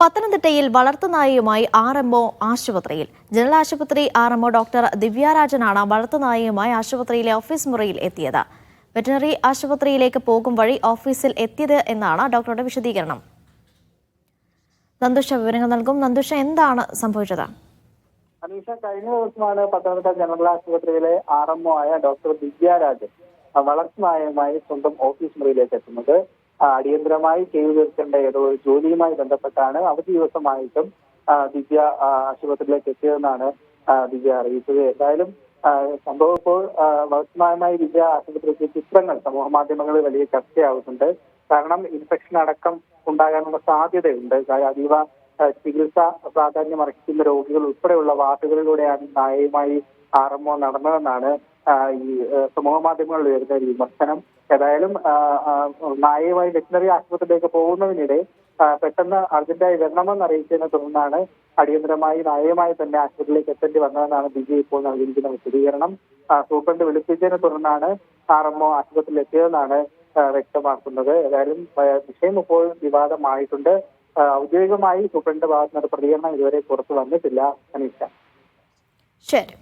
പത്തനംതിട്ടയിൽ വളർത്തുനായയുമായി RMO ആശുപത്രിയിൽ. General ആശുപത്രി RMO ഡോക്ടർ ദിവ്യാരാജനാണ് വളർത്തുനായയുമായി ആശുപത്രിയിലെ ഓഫീസ് മുറിയിൽ എത്തിയത്. വെറ്ററിനറി ആശുപത്രിയിലേക്ക് പോകും വഴി ഓഫീസിൽ എത്തിയത് എന്നാണ് ഡോക്ടറുടെ വിശദീകരണം. നന്ദുഷ വിവരങ്ങൾ നൽകും. നന്ദുഷ, എന്താണ് സംഭവിച്ചത്? അനീഷ, കഴിഞ്ഞ ദിവസമാണ് പത്തനംതിട്ട ജനറൽ ആശുപത്രിയിലെ RMO ആയ ഡോക്ടർ ദിവ്യാരാജൻ വളർത്തുനായയുമായി സ്വന്തം ഓഫീസ് മുറിയിലേക്ക് എത്തുന്നത്. അടിയന്തരമായി ചെയ്തു തീർക്കേണ്ട ഏതോ ഒരു ജോലിയുമായി ബന്ധപ്പെട്ടാണ് അവധി ദിവസമായിട്ടും ദിവ്യ ആശുപത്രിയിലേക്ക് എത്തിയതെന്നാണ് ദിവ്യ അറിയിച്ചത്. എന്തായാലും സംഭവം ഇപ്പോൾ വളർത്തുനായമായി ദിവ്യ ആശുപത്രിയിലേക്ക് ചിത്രങ്ങൾ സമൂഹ മാധ്യമങ്ങളിൽ വലിയ ചർച്ചയാവുന്നുണ്ട്. കാരണം ഇൻഫെക്ഷൻ അടക്കം ഉണ്ടാകാനുള്ള സാധ്യതയുണ്ട്. അതീവ ചികിത്സ പ്രാധാന്യം അർഹിക്കുന്ന രോഗികൾ ഉൾപ്പെടെയുള്ള വാർഡുകളിലൂടെയാണ് നായയുമായി RMO നടന്നതെന്നാണ് ഈ സമൂഹ മാധ്യമങ്ങളിൽ വരുന്ന ഒരു വിമർശനം. ഏതായാലും നായയുമായി വെറ്റിനറി ആശുപത്രിയിലേക്ക് പോകുന്നതിനിടെ പെട്ടെന്ന് അർജന്റായി വരണമെന്ന് അറിയിച്ചതിനെ തുടർന്നാണ് അടിയന്തരമായി നായയുമായി തന്നെ ആശുപത്രിയിലേക്ക് എത്തേണ്ടി വന്നതെന്നാണ് ദിവ്യ ഇപ്പോൾ നൽകിയിരിക്കുന്ന വിശദീകരണം. സൂപ്രണ്ട് വിളിപ്പിച്ചതിനെ തുടർന്നാണ് RMO ആശുപത്രിയിൽ എത്തിയതെന്നാണ് വ്യക്തമാക്കുന്നത്. ഏതായാലും വിഷയം ഇപ്പോൾ വിവാദമായിട്ടുണ്ട്. ഔദ്യോഗികമായി സൂപ്രണ്ട് ഭാഗത്തുനിന്ന് പ്രതികരണം ഇതുവരെ പുറത്തു വന്നിട്ടില്ല. അനീഷ. ശരി.